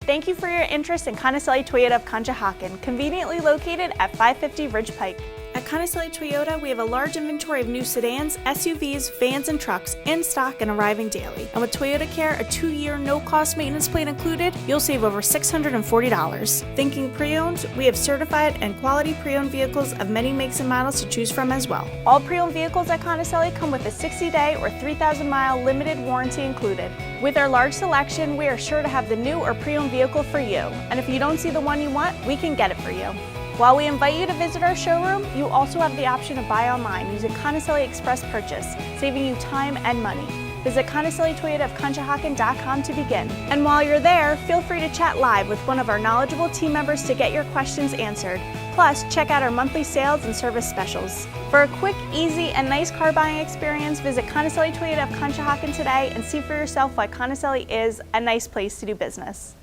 Thank you for your interest in Conicelli Toyota of Conshohocken, conveniently located at 550 Ridge Pike. At Conicelli Toyota, we have a large inventory of new sedans, SUVs, vans, and trucks in stock and arriving daily. And with ToyotaCare, a 2-year no-cost maintenance plan included, you'll save over $640. Thinking pre-owned, we have certified and quality pre-owned vehicles of many makes and models to choose from as well. All pre-owned vehicles at Conicelli come with a 60-day or 3,000-mile limited warranty included. With our large selection, we are sure to have the new or pre-owned vehicle for you. And if you don't see the one you want, we can get it for you. While we invite you to visit our showroom, you also have the option to buy online using Conicelli Express Purchase, saving you time and money. Visit Conicelli Toyota of Conshohocken.com to begin. And while you're there, feel free to chat live with one of our knowledgeable team members to get your questions answered. Plus, check out our monthly sales and service specials. For a quick, easy, and nice car buying experience, visit Conicelli Toyota of Conshohocken today and see for yourself why Conicelli is a nice place to do business.